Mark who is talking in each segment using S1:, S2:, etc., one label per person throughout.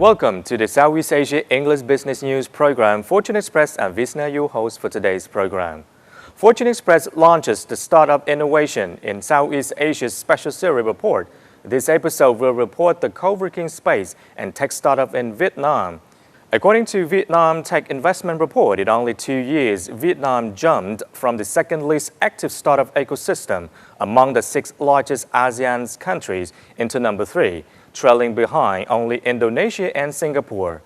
S1: Welcome to the Southeast Asia English Business News program. Fortune Express and Visna, your host for today's program. Fortune Express launches the Startup Innovation in Southeast Asia's special series report. This episode will report the coworking space and tech startup in Vietnam. According to Vietnam Tech Investment Report, in only 2 years, Vietnam jumped from the second least active startup ecosystem among the 6 largest ASEAN countries into number 3, trailing behind only Indonesia and Singapore.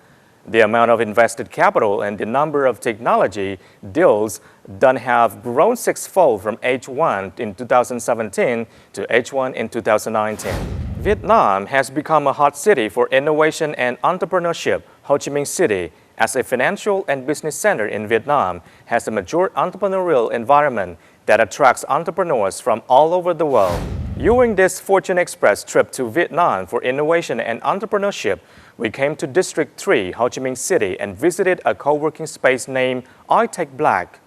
S1: The amount of invested capital and the number of technology deals done have grown 6-fold from H1 in 2017 to H1 in 2019. Vietnam has become a hot city for innovation and entrepreneurship. Ho Chi Minh City, as a financial and business center in Vietnam, has a mature entrepreneurial environment that attracts entrepreneurs from all over the world. During this Fortune Express trip to Vietnam for innovation and entrepreneurship, we came to District 3, Ho Chi Minh City, and visited a co-working space named iTech Black.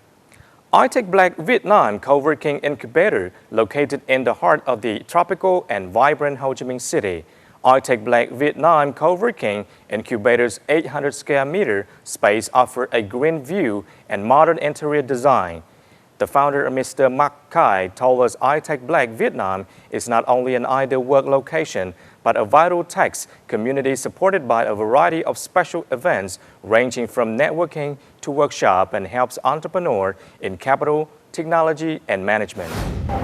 S1: iTech Black Vietnam Co-working Incubator, located in the heart of the tropical and vibrant Ho Chi Minh City. iTech Black Vietnam Co-working Incubator's 800 square meter space offered a green view and modern interior design. The founder, Mr. Mark Khai, told us iTech Black Vietnam is not only an ideal work location, but a vital tech community supported by a variety of special events ranging from networking to workshop and helps entrepreneurs in capital, technology, and management.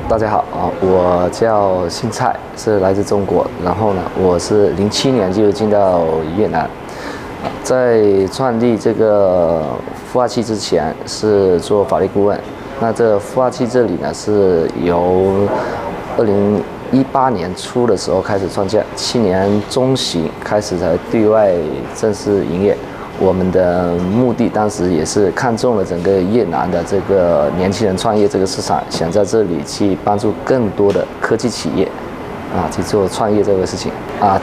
S2: 大家好，我叫姓蔡，是来自中国。然后呢，我是07年就进到越南。在创立这个孵化器之前，是做法律顾问。那这孵化器这里呢，是由2018年初的时候开始创建，7年中旬开始才对外正式营业。我们的目的当时也是看中了整个越南的这个年轻人创业这个市场，想在这里去帮助更多的科技企业，去做创业这个事情。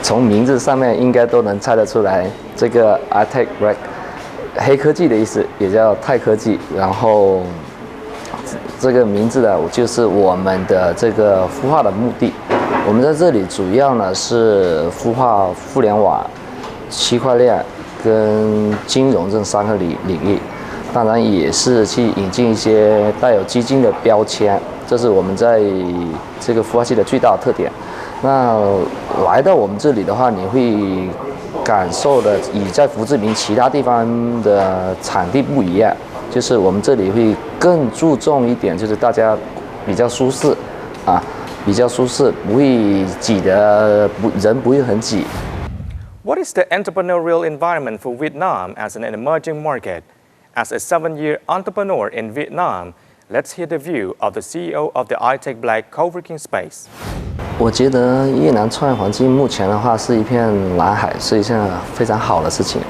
S2: 从名字上面应该都能猜得出来，这个 iTech Black 黑科技的意思，也叫钛科技。然后这个名字呢，就是我们的这个孵化的目的。我们在这里主要呢是孵化互联网、区块链跟金融这3个领域，当然也是去引进一些带有基金的标签，这是我们在这个孵化器的最大的特点。那来到我们这里的话，你会感受的与在胡志明其他地方的场地不一样，就是我们这里会更注重一点，就是大家比较舒适比较舒适，不会挤得人不会很挤。
S1: What is the entrepreneurial environment for Vietnam as an emerging market? As a 7-year entrepreneur in Vietnam, let's hear the view of the CEO of the iTech Black Coworking Space.
S2: 我觉得越南创业环境目前的话是一片蓝海，是一件非常好的事情。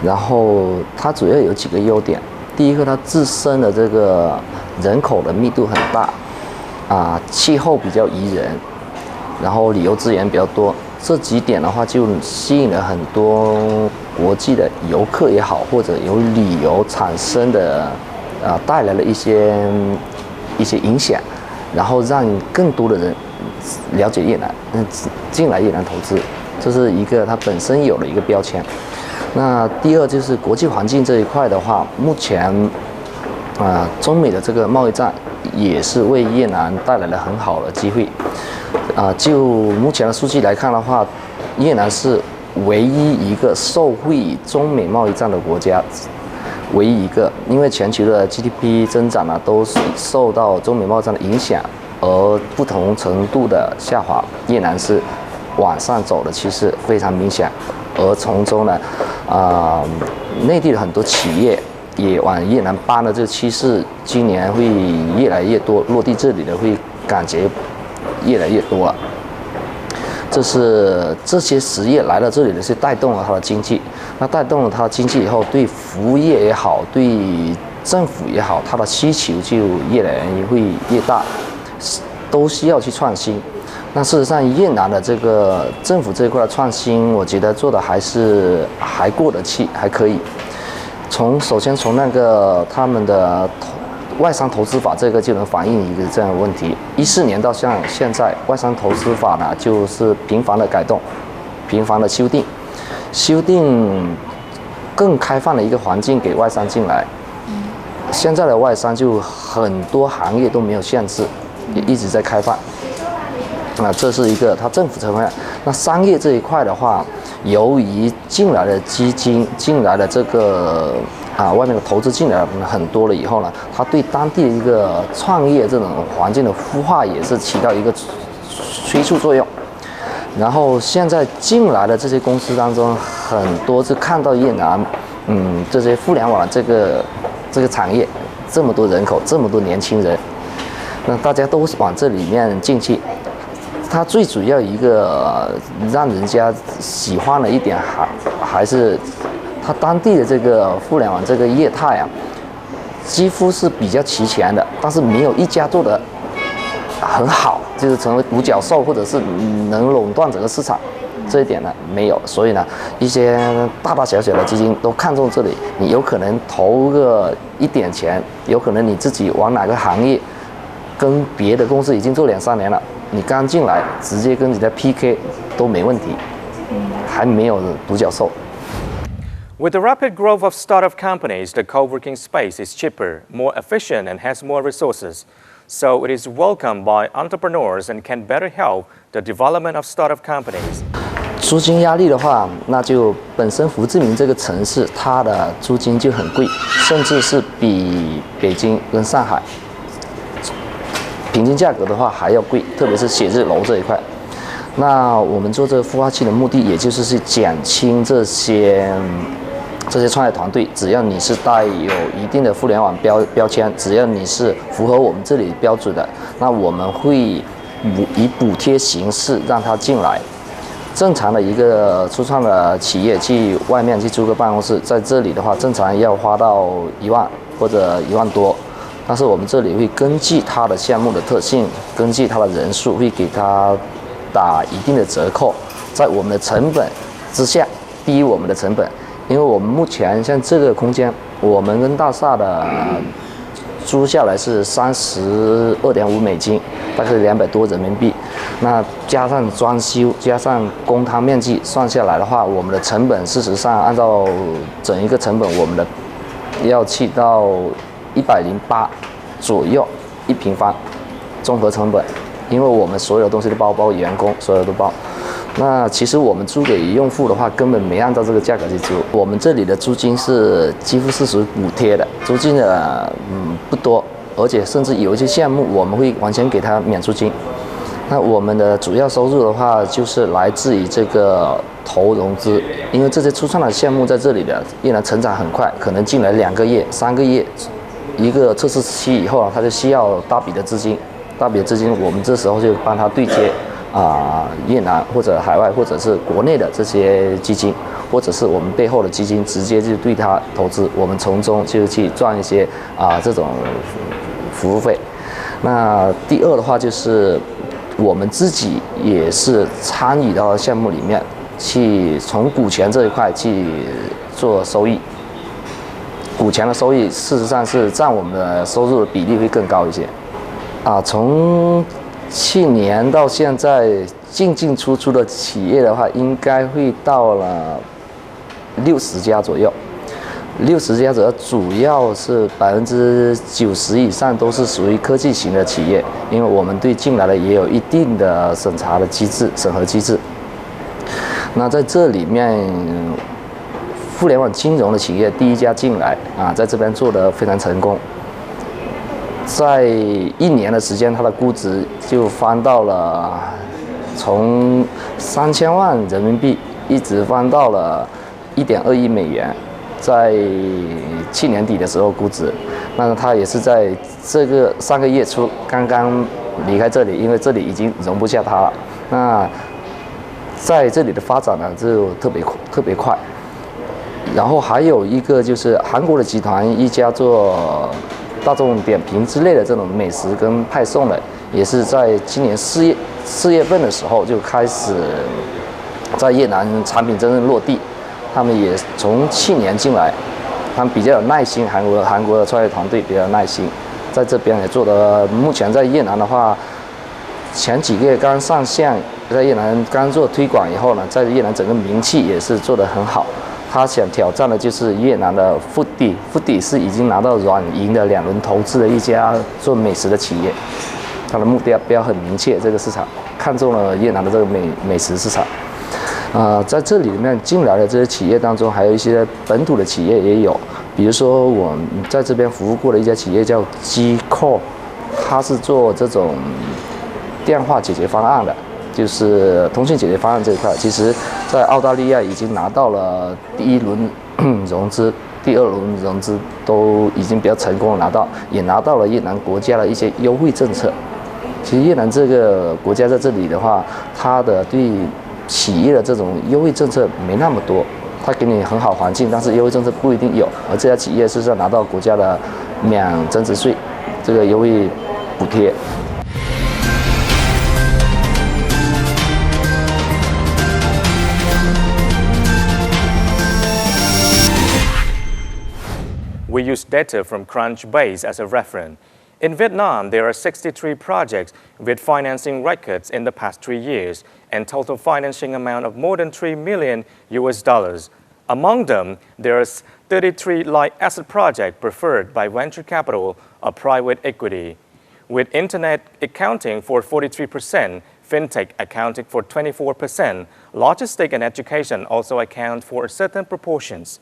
S2: 然后它主要有几个优点，第一个，它自身的这个人口的密度很大，气候比较宜人，然后旅游资源比较多。这几点的话，就吸引了很多国际的游客也好，或者由旅游产生的带来了一些影响，然后让更多的人了解越南，进来越南投资，这是一个它本身有的一个标签。那第二就是国际环境这一块的话，目前中美的这个贸易战也是为越南带来了很好的机会。就目前的数据来看的话，越南是唯一一个受惠于中美贸易战的国家，唯一一个，因为全球的 GDP 增长呢都受到中美贸易战的影响而不同程度的下滑，越南是往上走的趋势非常明显，而从中呢，内地的很多企业也往越南搬的这个趋势，今年会越来越多，落地这里的会感觉越来越多了。这是这些实业来到这里的是带动了它的经济，那带动了它的经济以后，对服务业也好，对政府也好，它的需求就越来越大，都需要去创新。那事实上，越南的这个政府这一块的创新，我觉得做的还过得去，还可以。首先从那个他们的外商投资法这个就能反映一个这样的问题。14年到像现在，外商投资法呢就是频繁的改动，频繁的修订。修订更开放的一个环境给外商进来。现在的外商就很多行业都没有限制，也一直在开放。那这是一个它政府层面。那商业这一块的话，由于进来的基金进来的这个外面的投资进来很多了以后呢，它对当地的一个创业这种环境的孵化也是起到一个催促作用。然后现在进来的这些公司当中，很多是看到越南，这些互联网这个产业这么多人口，这么多年轻人，那大家都往这里面进去。它最主要一个让人家喜欢的一点还是它当地的这个互联网这个业态啊，几乎是比较齐全的，但是没有一家做的很好，就是成为独角兽或者是能垄断整个市场，这一点呢没有。所以呢，一些大大小小的基金都看中这里，你有可能投个一点钱，有可能你自己往哪个行业跟别的公司已经做2-3年了，你刚进来直接跟人家 PK 都没问题，还没有独角兽。
S1: With the rapid growth of startup companies, the co-working space is cheaper, more efficient, and has more resources. So it is welcomed by entrepreneurs and can better help the development of startup companies.
S2: 租金压力的话，那就本身胡志明这个城市，它的租金就很贵，甚至是比北京跟上海平均价格的话还要贵，特别是写字楼这一块。那我们做这个孵化器的目的，也就是去减轻这些创业团队，只要你是带有一定的互联网标签，只要你是符合我们这里标准的，那我们会以补贴形式让他进来。正常的一个初创的企业去外面去租个办公室，在这里的话，正常要花到1万或者1万多。但是我们这里会根据它的项目的特性，根据它的人数，会给它打一定的折扣，在我们的成本之下低于我们的成本。因为我们目前像这个空间，我们跟大厦的租下来是32.5美金，大概200多人民币。那加上装修，加上公摊面积，算下来的话，我们的成本事实上按照整一个成本，我们的要去到108左右1平方，综合成本，因为我们所有东西都包员工，所有都包。那其实我们租给用户的话，根本没按照这个价格去租。我们这里的租金是几乎是属于补贴的，租金的不多，而且甚至有一些项目我们会完全给他免租金。那我们的主要收入的话，就是来自于这个投融资，因为这些初创的项目在这里的依然成长很快，可能进来2个月、3个月，一个测试期以后啊，他就需要大笔的资金，我们这时候就帮他对接。越南或者海外或者是国内的这些基金，或者是我们背后的基金，直接就对它投资，我们从中就去赚一些这种服务费。那第二的话就是我们自己也是参与到项目里面去，从股权这一块去做收益。股权的收益事实上是占我们的收入的比例会更高一些。从去年到现在进出的企业的话，应该会到了60家左右。60家左右，主要是90%以上都是属于科技型的企业，因为我们对进来的也有一定的审核机制。那在这里面，互联网金融的企业第1家进来在这边做得非常成功。在1年的时间，它的估值就翻到了从3000万人民币一直翻到了1.2亿美元，在去年底的时候估值。那它也是在这个3个月初刚刚离开这里，因为这里已经容不下它了。那在这里的发展呢，就特别快。然后还有一个就是韩国的集团，一家做大众点评之类的这种美食跟派送的，也是在今年4月份的时候就开始在越南产品真正落地。他们也从去年进来，他们比较有耐心，韩国的创业团队比较有耐心，在这边也做的，目前在越南的话，前几个月刚上线在越南刚做推广以后呢，在越南整个名气也是做得很好。他想挑战的就是越南的富迪是已经拿到软银的2轮投资的一家做美食的企业，他的目标很明确，这个市场看中了越南的这个美食市场。在这里面进来的这些企业当中，还有一些本土的企业也有，比如说我在这边服务过的一家企业叫 Chi， 它是做这种电话解决方案的。就是通信解决方案这一块，其实在澳大利亚已经拿到了第1轮融资，第2轮融资都已经比较成功的拿到，也拿到了越南国家的一些优惠政策。其实越南这个国家在这里的话，它的对企业的这种优惠政策没那么多，它给你很好环境，但是优惠政策不一定有。而这家企业是拿到国家的免增值税这个优惠补贴。
S1: We use data from Crunchbase as a reference. In Vietnam, there are 63 projects with financing records in the past 3 years and total financing amount of more than $3 million. Among them, there are 33 light asset projects preferred by venture capital or private equity, with internet accounting for 43%, fintech accounting for 24%, logistics and education also account for certain proportions,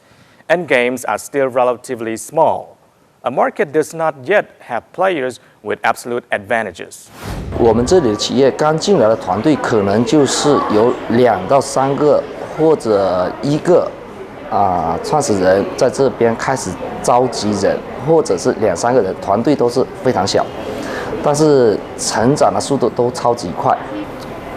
S1: and games are still relatively small. A market does not yet have players with absolute advantages.
S2: 我们这里的企业刚进来的团队可能就是有2到3个或者1个创始人在这边开始召集人，或者是2、3个人，团队都是非常小，但是成长的速度都超级快。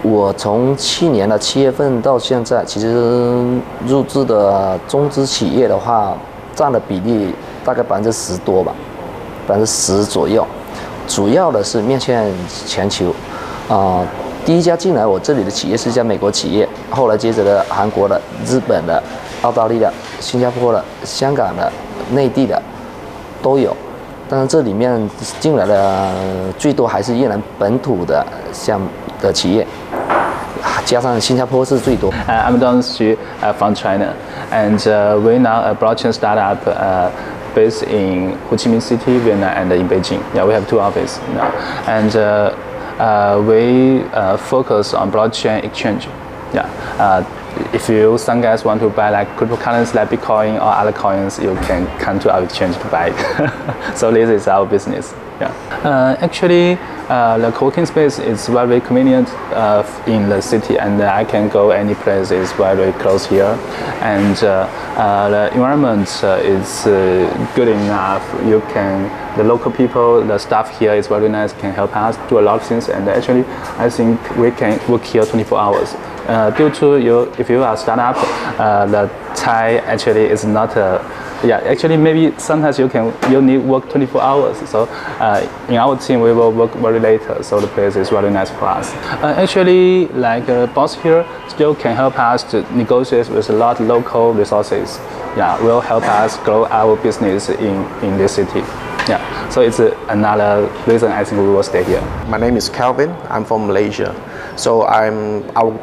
S2: 我从去年的7月份到现在，其实入资的中资企业的话，占的比例大概10%多吧，10%左右。主要的是面向全球，第一家进来我这里的企业是一家美国企业，后来接着的韩国的、日本的、澳大利亚、新加坡的、香港的、内地的都有。但是这里面进来的最多还是越南本土的的企业。加上新加坡是最多。
S3: I'm Don Xu from China, and we're now a blockchain startup based in Chi Minh City, Vietnam, and in Beijing. Yeah, we have 2 offices now, and we focus on blockchain exchange. Yeah. If some guys want to buy like cryptocurrencies like Bitcoin or other coins, you can come to our exchange to buy it. So this is our business. Yeah. Actually, the co-working space is very convenient in the city, and I can go any place. It's very close here, and the environment is good enough. The local people, the staff here is very nice, can help us do a lot of things, and actually, I think we can work here 24 hours. Due to if you are a startup, the Thai actually is not actually maybe sometimes you need work 24 hours. So in our team we will work very late, so the place is very nice for us. Actually, like boss here still can help us to negotiate with a lot of local resources. Yeah, will help us grow our business in this city. Yeah, so it's another reason I think we will stay here.
S4: My name is Calvin. I'm from Malaysia. So our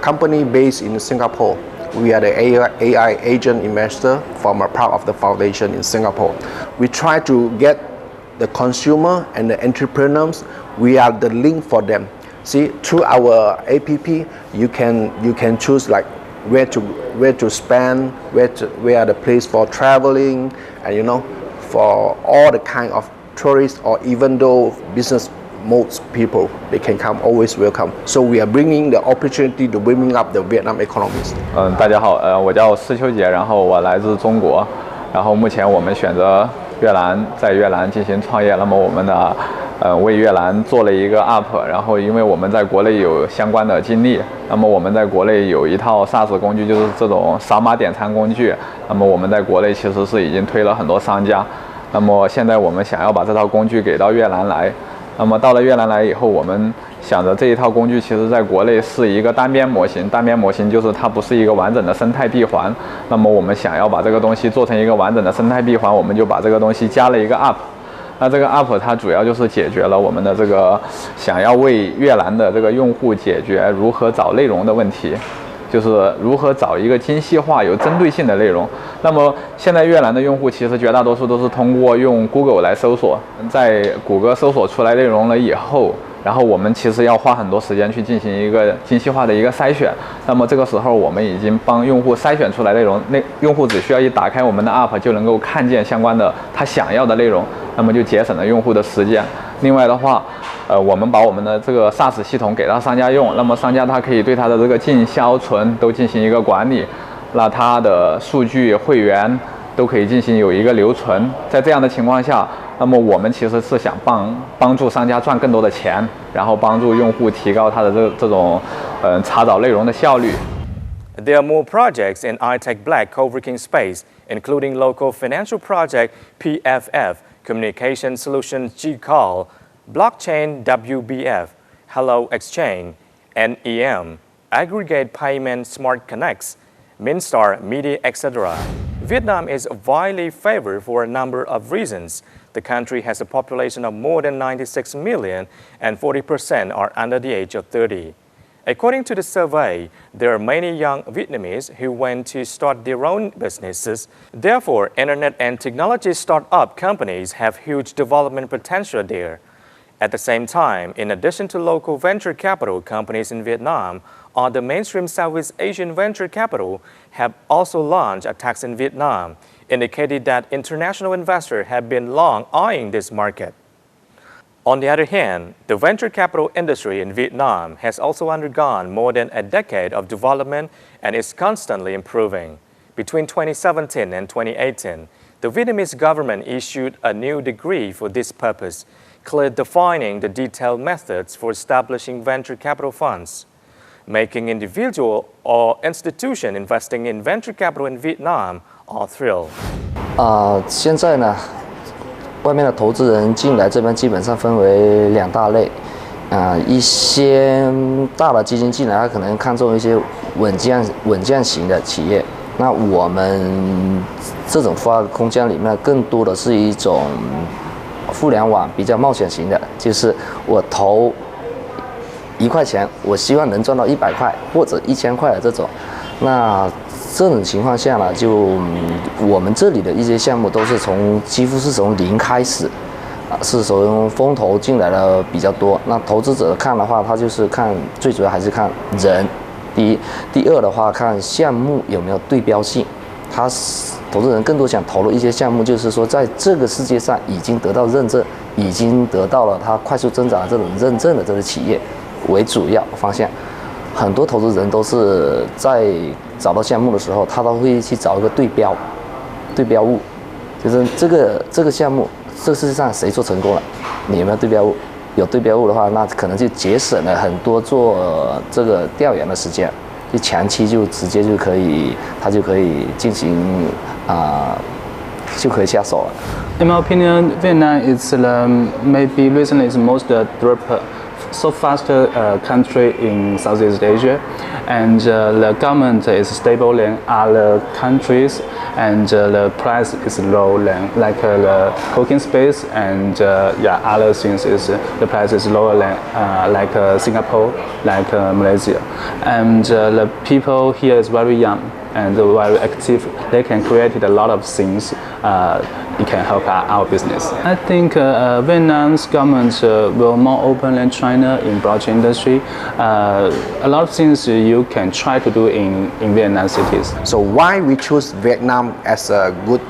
S4: company based in Singapore. We are the AI agent investor from a part of the foundation in Singapore. We try to get the consumer and the entrepreneurs. We are the link for them. See, through our app, you can choose like where to spend, where are the place for traveling, and for all the kind of tourists or even though business modes people, they can come, always welcome. So we are bringing the opportunity to bring up the Vietnam economies.
S5: 大家好，我叫施秋杰，然后我来自中国，然后目前我们选择越南，在越南进行创业。那么我们呢，为越南做了一个 app， 然后因为我们在国内有相关的经历，那么我们在国内有一套 SaaS 工具，就是这种扫码点餐工具。那么我们在国内其实是已经推了很多商家，那么现在我们想要把这套工具给到越南来。那么到了越南来以后，我们想着这一套工具其实在国内是一个单边模型，单边模型就是它不是一个完整的生态闭环。那么我们想要把这个东西做成一个完整的生态闭环，我们就把这个东西加了一个 app。那这个 app 它主要就是解决了我们的这个想要为越南的这个用户解决如何找内容的问题。就是如何找一个精细化、有针对性的内容。那么现在越南的用户其实绝大多数都是通过用 Google 来搜索，在谷歌搜索出来内容了以后，然后我们其实要花很多时间去进行一个精细化的一个筛选。那么这个时候我们已经帮用户筛选出来内容，用户只需要一打开我们的 app 就能够看见相关的他想要的内容，那么就节省了用户的时间。另外的话，我们把我们的这个 SaaS 系统给到商家用，那么商家他可以对他的这个进销存都进行一个管理，那他的数据、会员都可以进行有一个留存。在这样的情况下，那么我们其实是想帮助商家赚更多的钱，然后帮助用户提高他的这种查找内容的效率。
S1: There are more projects in iTech Black Coworking space, including local financial project PFF, communication solutions GCall, blockchain WBF, Hello Exchange, NEM, aggregate payment Smart Connects, Minstar Media, etc. Vietnam is widely favored for a number of reasons. The country has a population of more than 96 million and 40% are under the age of 30. According to the survey, there are many young Vietnamese who want to start their own businesses. Therefore, internet and technology startup companies have huge development potential there. At the same time, in addition to local venture capital companies in Vietnam, other mainstream Southeast Asian venture capital have also launched attacks in Vietnam, indicating that international investors have been long eyeing this market. On the other hand, the venture capital industry in Vietnam has also undergone more than a decade of development and is constantly improving. Between 2017 and 2018, the Vietnamese government issued a new decree for this purpose, clearly defining the detailed methods for establishing venture capital funds, making individual or institution investing in venture capital in Vietnam a thrill.
S2: 现在呢，外面的投资人进来这边基本上分为两大类，一些大的基金进来，他可能看重一些稳健型的企业。那我们这种发空间里面，更多的是一种互联网比较冒险型的，就是我投1块钱，我希望能赚到100块或者1000块的这种。那这种情况下呢，就我们这里的一些项目都是几乎是从零开始，是从风投进来的比较多。那投资者看的话，他就是最主要还是看人，第一，第二的话看项目有没有对标性。投资人更多想投入一些项目，就是说在这个世界上已经得到认证，已经得到了它快速增长的这种认证的这些企业为主要方向。很多投资人都是在找到项目的时候，他都会去找一个对标物，就是这个项目，这个世界上谁做成功了，你有没有对标物？有对标物的话，那可能就节省了很多做这个调研的时间，就前期就直接就可以，他就可以进行就可以下手了。
S3: In my opinion, Vietnam is maybe recently is most developed so faster country in Southeast Asia, and the government is stable than other countries, and the price is low than like the cooking space, and other things is the price is lower than like Singapore, like Malaysia, and the people here is very young and very active. They can create a lot of things. It can help our business. I think Vietnam's government will more open than China in blockchain industry. A lot of things you can try to do in Vietnam cities.
S4: So why we choose Vietnam as a good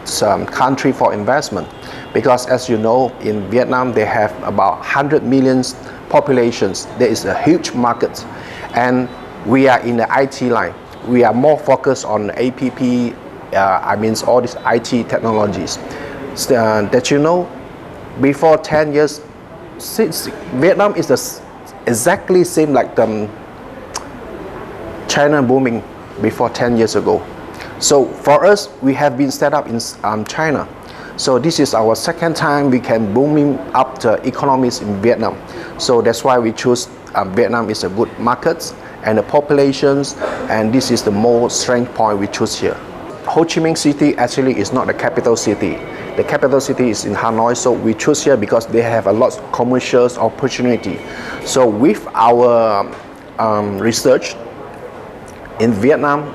S4: country for investment? Because as you know, in Vietnam they have about 100 million populations. There is a huge market, and we are in the IT line. We are more focused on APP. All these IT technologies. That you know, before 10 years, since Vietnam is exactly same like China booming before 10 years ago. So for us, we have been set up in China. So this is our second time we can booming up the economies in Vietnam. So that's why we choose Vietnam is a good market and the populations, and this is the most strength point we choose here. Ho Chi Minh City actually is not the capital city. The capital city is in Hanoi, so we choose here because they have a lot of commercial opportunity. So with our research in Vietnam,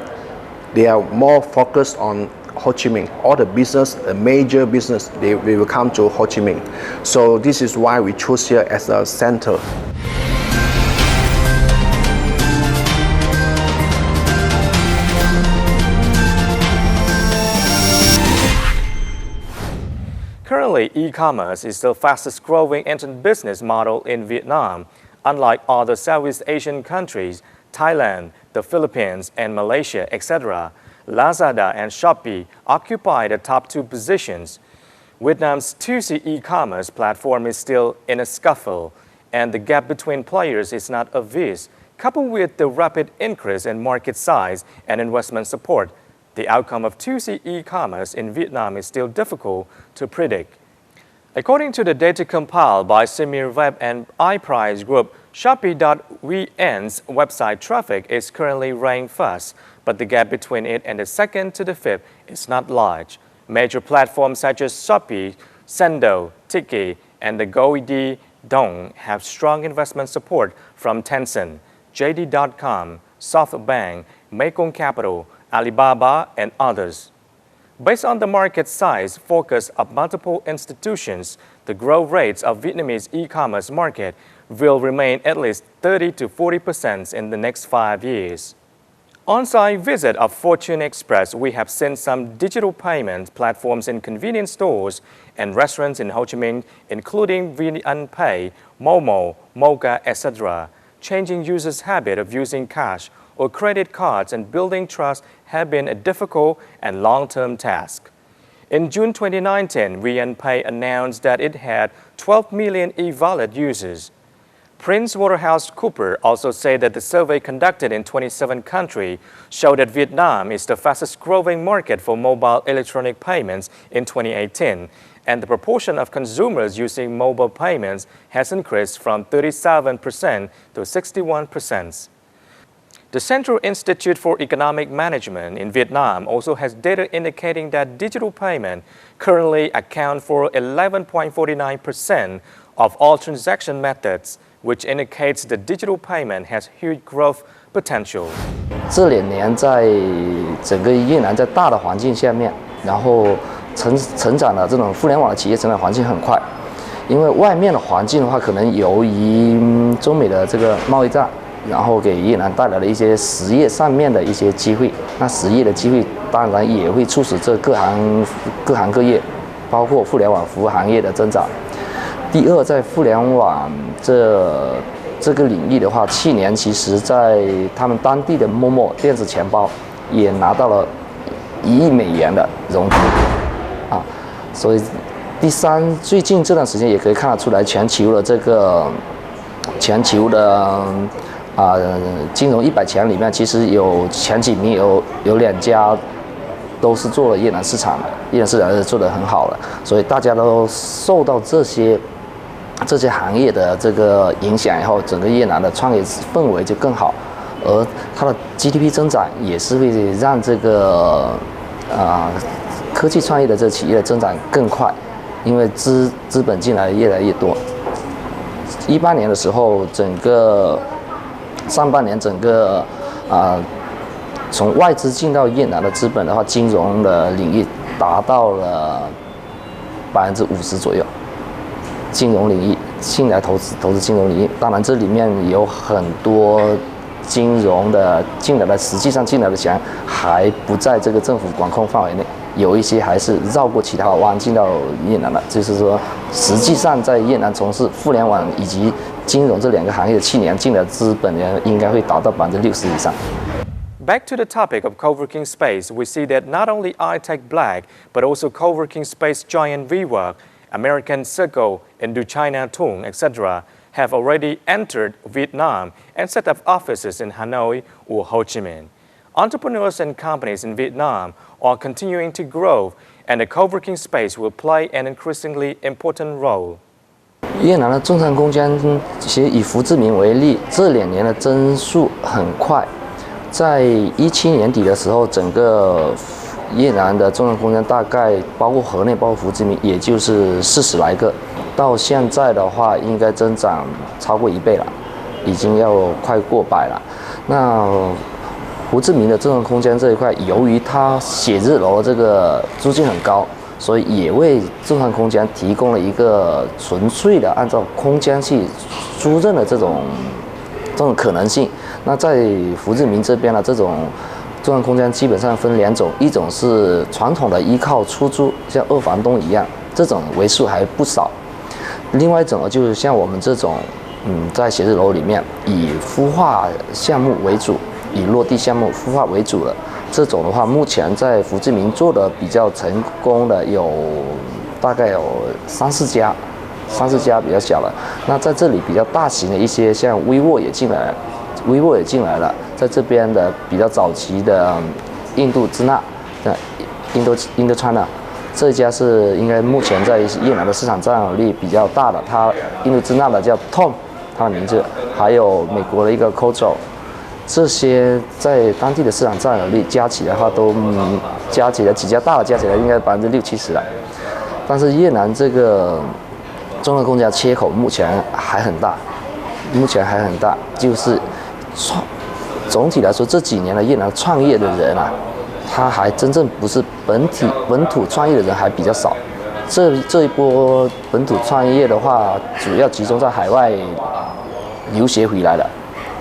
S4: they are more focused on Ho Chi Minh. All the business, the major business, they will come to Ho Chi Minh. So this is why we choose here as a center.
S1: Currently, e-commerce is the fastest growing internet business model in Vietnam. Unlike other Southeast Asian countries, Thailand, the Philippines, and Malaysia, etc., Lazada and Shopee occupy the top two positions. Vietnam's 2C e-commerce platform is still in a scuffle, and the gap between players is not obvious. Coupled with the rapid increase in market size and investment support, the outcome of 2C e-commerce in Vietnam is still difficult to predict. According to the data compiled by Semir Web and iPrice Group, Shopee.vn's website traffic is currently ranked first, but the gap between it and the second to the fifth is not large. Major platforms such as Shopee, Sendo, Tiki, and the Goidi Dong have strong investment support from Tencent, JD.com, SoftBank, Mekong Capital, Alibaba, and others. Based on the market size focus of multiple institutions, the growth rates of Vietnamese e-commerce market will remain at least 30 to 40% in the next 5 years. On-site visit of Fortune Express, we have seen some digital payment platforms in convenience stores and restaurants in Ho Chi Minh, including VNPay, Momo, Mocha, etc. Changing users' habit of using cash or credit cards and building trust have been a difficult and long-term task. In June 2019, VNPay announced that it had 12 million e-wallet users. PricewaterhouseCoopers also said that the survey conducted in 27 countries showed that Vietnam is the fastest growing market for mobile electronic payments in 2018, and the proportion of consumers using mobile payments has increased from 37% to 61%. The Central Institute for Economic Management in Vietnam also has data indicating that digital payment currently account for 11.49% of all transaction methods, which indicates that digital payment has huge growth potential.
S2: 这2年在整个越南在大的环境下面，然后成长的这种互联网的企业成长环境很快，因为外面的环境的话，可能由于中美的这个贸易战。然后给越南带来了一些实业上面的一些机会，那实业的机会当然也会促使这各行各业，包括互联网服务行业的增长。第二，在互联网这个领域的话，去年其实在他们当地的Momo电子钱包也拿到了1亿美元的融资啊，所以第三，最近这段时间也可以看得出来，全球的金融100强里面，其实有前几名有2家都是做了越南市场的，越南市场是做得很好了，所以大家都受到这些行业的这个影响以后，整个越南的创业氛围就更好，而它的 GDP 增长也是会让这个科技创业的这企业的增长更快，因为资本进来越来越多。18年的时候，上半年整个从外资进到越南的资本的话，金融的领域达到了50%左右。金融领域进来投资金融领域，当然这里面有很多金融的进来的，实际上进来的钱还不在这个政府管控范围内，有一些还是绕过其他湾进到越南了。就是说，实际上在越南从事互联网以及金融这2个行业的去年进来的资本呢，应该会达到60%以上。
S1: Back to the topic of coworking space, we see that not only iTech Black, but also coworking space giant WeWork, American Circle, Indochina Tung, etc. have already entered Vietnam and set up offices in Hanoi or Ho Chi Minh. Entrepreneurs and companies in Vietnam are continuing to grow, and the coworking space will play an increasingly important role.
S2: 越南的中产空间，其实以胡志明为例，这2年的增速很快。在17年底的时候，整个越南的中创空间大概包括河内、包括胡志明，也就是40来个。到现在的话，应该增长超过1倍了，已经要快过100了。那胡志明的中创空间这一块，由于它写字楼这个租金很高，所以也为中创空间提供了一个纯粹的按照空间去租赁的这种可能性。那在胡志明这边呢，这种中创空间基本上分2种，一种是传统的依靠出租，像2房东一样，这种为数还不少。另外一种就是像我们这种，在写字楼里面以孵化项目为主，以落地项目孵化为主的这种的话，目前在胡志明做的比较成功的大概有3-4家比较小了。那在这里比较大型的一些，像威沃也进来了，在这边的比较早期的印度支那，Indochina。这一家是应该目前在越南的市场占有率比较大的，它印度支那的叫 Tom， 它的名字，还有美国的一个 Coworking， 这些在当地的市场占有率加起来的话，加起来几家大的加起来应该60-70%了。但是越南这个中创空间缺口目前还很大，就是总体来说这几年的越南创业的人啊。他还真正不是本土创业的人还比较少，这一波本土创业的话，主要集中在海外留学回来的，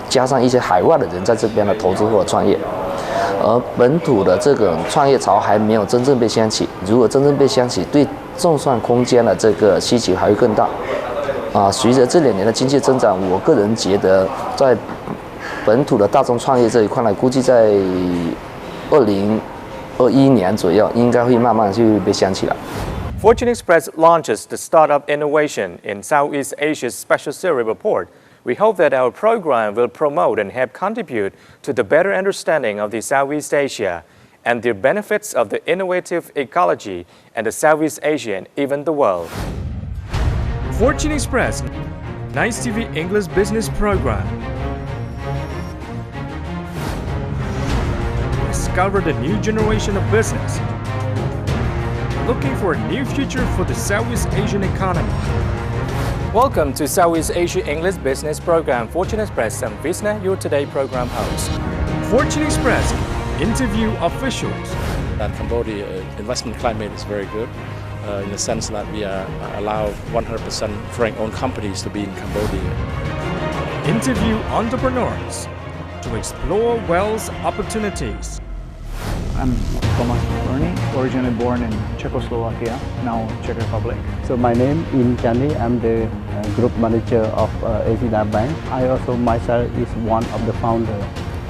S2: 加上一些海外的人在这边的投资或者创业，而本土的这个创业潮还没有真正被掀起。如果真正被掀起，对中创空间的这个需求还会更大。随着这2年的经济增长，我个人觉得在本土的大众创业这一块呢，估计在2021年左右，应该会慢慢去被掀起来。
S1: Fortune Express launches the Startup Innovation in Southeast Asia's Special Series report. We hope that our program will promote and help contribute to the better understanding of the Southeast Asia and the benefits of the innovative ecology and the Southeast Asia and even the world. Fortune Express, Nice TV English Business Program. Discover the new generation of business, looking for a new future for the Southeast Asian economy. Welcome to Southeast Asia English Business Program. Fortune Express and Visna, your today program host. Fortune Express, interview officials.
S6: Cambodia investment climate is very good in the sense that we allow 100% foreign-owned companies to be in Cambodia.
S1: Interview entrepreneurs to explore wealth opportunities.
S7: I'm Thomas Bernie, originally born in Czechoslovakia, now Czech Republic.
S8: So my name is Chani. I'm the group manager of ASEAN Bank. I also myself is one of the founder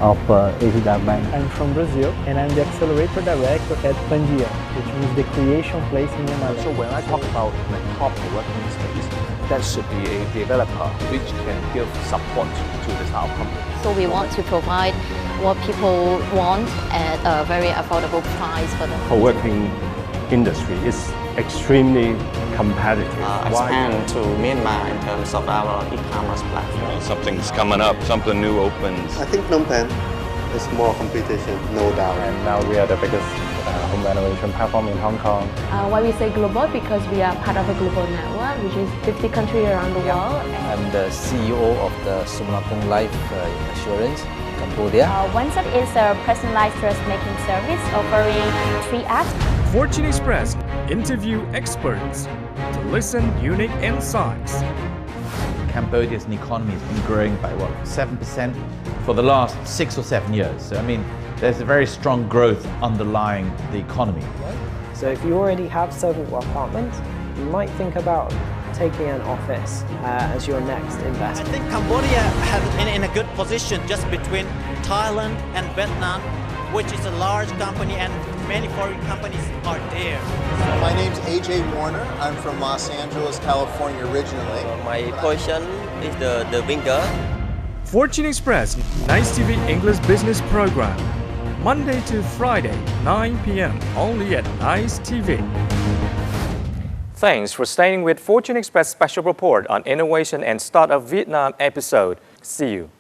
S8: of ASEAN Bank.
S9: I'm from Brazil and I'm the accelerator director at Pandia, which means the creation place in Manila.
S10: So when I talk about the top working space, that should be a developer which can give support to the startup company.
S11: So we want to provide what people want at a very affordable price for them.
S12: Co-working industry is extremely competitive.
S13: Expand to Myanmar in terms of our e-commerce platform.
S14: Something's coming up, something new opens.
S15: I think Phnom Penh is more competition, no doubt.
S16: And now we are the biggest home renovation platform in Hong Kong.
S17: Why we say global? Because we are part of a global network, which is 50 countries around the world.
S18: I'm the CEO of the Sumapong Life Insurance, Cambodia.
S19: OneSet is a personalized trust-making service offering 3 apps.
S1: Fortune Express, interview experts to listen unique insights.
S20: Cambodia's economy has been growing by 7% for the last 6 or 7 years. So I mean, there's a very strong growth underlying the economy.
S21: So if you already have several apartments, you might think about taking an office as your next investment.
S22: I think Cambodia has in a good position just between Thailand and Vietnam, which is a large company and many foreign companies are there.
S23: My name's AJ Warner. I'm from Los Angeles, California originally.
S24: My position is the winger.
S1: Fortune Express, Nice TV English Business Program. Monday to Friday, 9 p.m. only at Nice TV. Thanks for staying with Fortune Express Special Report on Innovation and Startup Vietnam episode. See you.